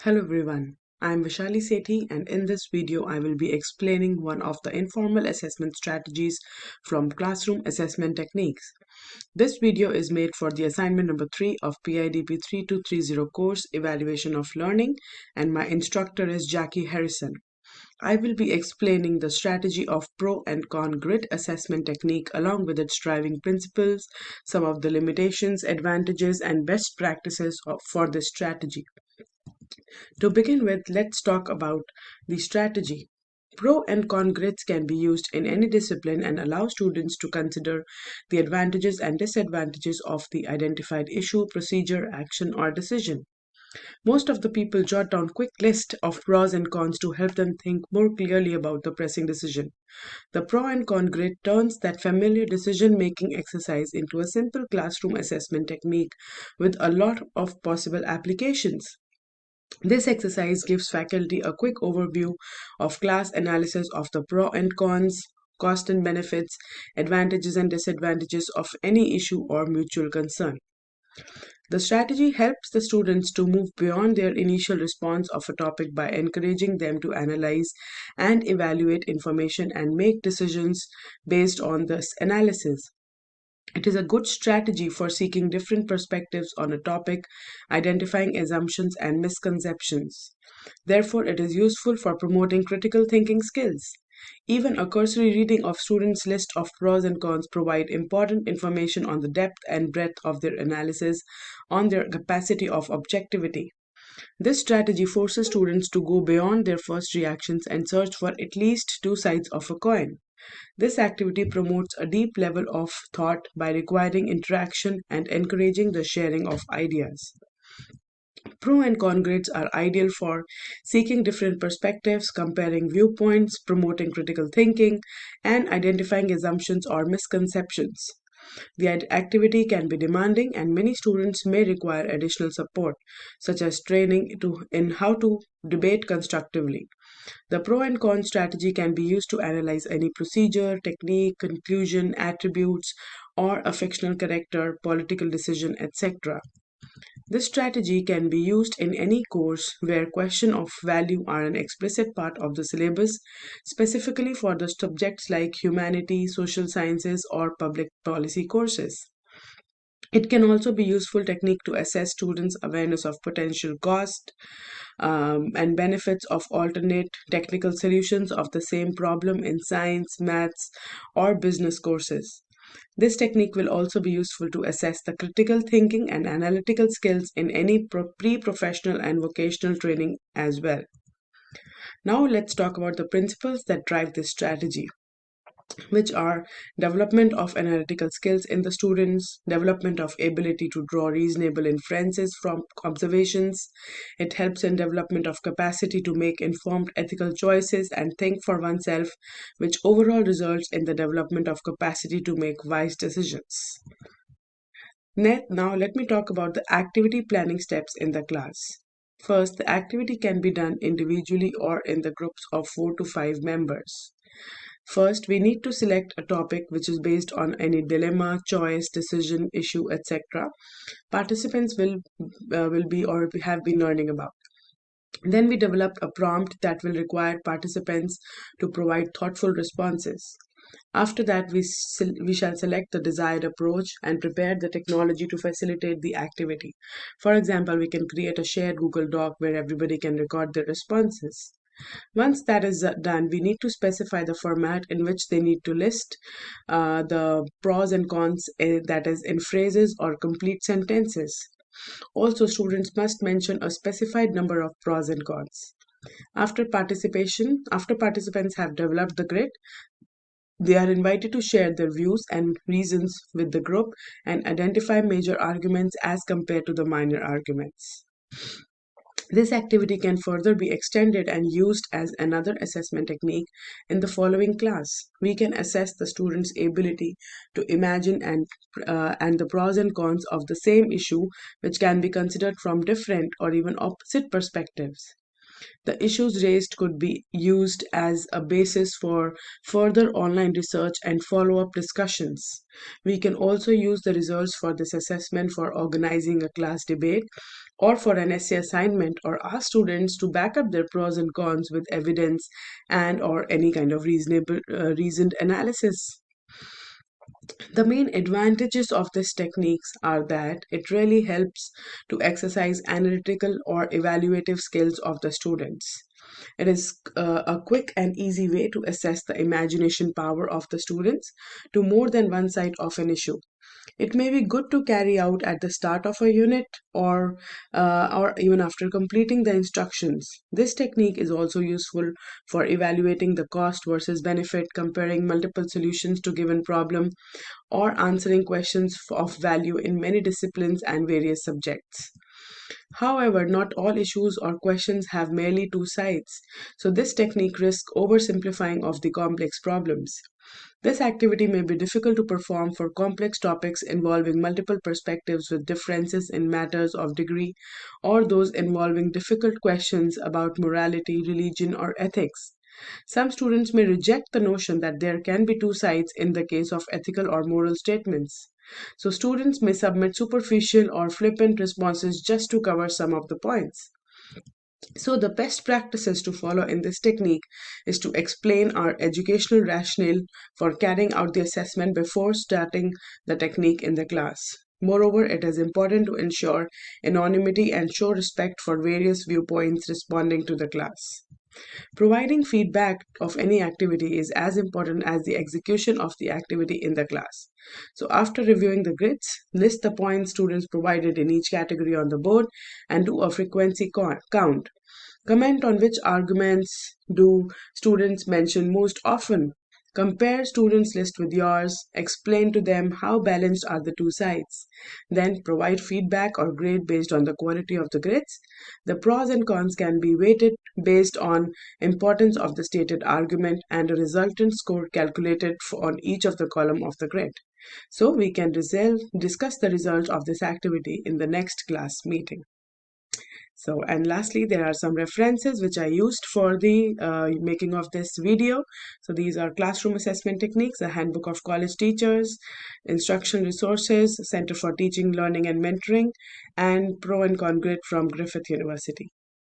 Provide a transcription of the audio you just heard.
Hello everyone, I am Vaishali Sethi and in this video I will be explaining one of the informal assessment strategies from classroom assessment techniques. This video is made for the assignment number 3 of PIDP 3230 course Evaluation of Learning and my instructor is Jackie Harrison. I will be explaining the strategy of pro and con grid assessment technique along with its driving principles, some of the limitations, advantages and best practices for this strategy. To begin with, let's talk about the strategy. Pro and con grids can be used in any discipline and allow students to consider the advantages and disadvantages of the identified issue, procedure, action, or decision. Most of the people jot down quick list of pros and cons to help them think more clearly about the pressing decision. The pro and con grid turns that familiar decision making exercise into a simple classroom assessment technique with a lot of possible applications. This exercise gives faculty a quick overview of class analysis of the pro and cons, cost and benefits, advantages and disadvantages of any issue or mutual concern. The strategy helps the students to move beyond their initial response of a topic by encouraging them to analyze and evaluate information and make decisions based on this analysis. It is a good strategy for seeking different perspectives on a topic, identifying assumptions and misconceptions. Therefore, it is useful for promoting critical thinking skills. Even a cursory reading of students' list of pros and cons provide important information on the depth and breadth of their analysis, on their capacity of objectivity. This strategy forces students to go beyond their first reactions and search for at least two sides of a coin. This activity promotes a deep level of thought by requiring interaction and encouraging the sharing of ideas. Pro and con grids are ideal for seeking different perspectives, comparing viewpoints, promoting critical thinking, and identifying assumptions or misconceptions. The activity can be demanding and many students may require additional support, such as training in how to debate constructively. The pro and con strategy can be used to analyze any procedure, technique, conclusion, attributes, or a fictional character, political decision, etc. This strategy can be used in any course where questions of value are an explicit part of the syllabus, specifically for the subjects like humanity, social sciences, or public policy courses. It can also be useful technique to assess students' awareness of potential cost and benefits of alternate technical solutions of the same problem in science, maths, or business courses. This technique will also be useful to assess the critical thinking and analytical skills in any pre-professional and vocational training as well. Now let's talk about the principles that drive this strategy, which are development of analytical skills in the students, development of ability to draw reasonable inferences from observations. It helps in development of capacity to make informed ethical choices and think for oneself, which overall results in the development of capacity to make wise decisions. Now let me talk about the activity planning steps in the class. First, the activity can be done individually or in the groups of 4 to 5 members. First, we need to select a topic which is based on any dilemma, choice, decision, issue, etc. Participants will be or have been learning about. Then we develop a prompt that will require participants to provide thoughtful responses. After that, we shall select the desired approach and prepare the technology to facilitate the activity. For example, we can create a shared Google Doc where everybody can record their responses. Once that is done, we need to specify the format in which they need to list the pros and cons, that is, in phrases or complete sentences. Also, students must mention a specified number of pros and cons. After participants have developed the grid, they are invited to share their views and reasons with the group and identify major arguments as compared to the minor arguments. This activity can further be extended and used as another assessment technique in the following class. We can assess the student's ability to imagine and the pros and cons of the same issue, which can be considered from different or even opposite perspectives. The issues raised could be used as a basis for further online research and follow up discussions. We can also use the results for this assessment for organizing a class debate or for an essay assignment, or ask students to back up their pros and cons with evidence and or any kind of reasoned analysis. The main advantages of these techniques are that it really helps to exercise analytical or evaluative skills of the students. It is a quick and easy way to assess the imagination power of the students to more than one side of an issue. It may be good to carry out at the start of a unit or even after completing the instructions. This technique is also useful for evaluating the cost versus benefit, comparing multiple solutions to given problem, or answering questions of value in many disciplines and various subjects. However, not all issues or questions have merely two sides, so this technique risks oversimplifying of the complex problems. This activity may be difficult to perform for complex topics involving multiple perspectives with differences in matters of degree, or those involving difficult questions about morality, religion, or ethics. Some students may reject the notion that there can be two sides in the case of ethical or moral statements. So, students may submit superficial or flippant responses just to cover some of the points. So, the best practices to follow in this technique is to explain our educational rationale for carrying out the assessment before starting the technique in the class. Moreover, it is important to ensure anonymity and show respect for various viewpoints responding to the class. Providing feedback of any activity is as important as the execution of the activity in the class. So, after reviewing the grids, list the points students provided in each category on the board and do a frequency count. Comment on which arguments do students mention most often. Compare students' list with yours. Explain to them how balanced are the two sides. Then provide feedback or grade based on the quality of the grids. The pros and cons can be weighted based on importance of the stated argument and a resultant score calculated on each of the column of the grid. So we can discuss the result of this activity in the next class meeting. So, and lastly, there are some references which I used for the making of this video. So, these are classroom assessment techniques, a handbook of college teachers, instructional resources, Center for Teaching, Learning and Mentoring, and Pro and Con Grid from Griffith University.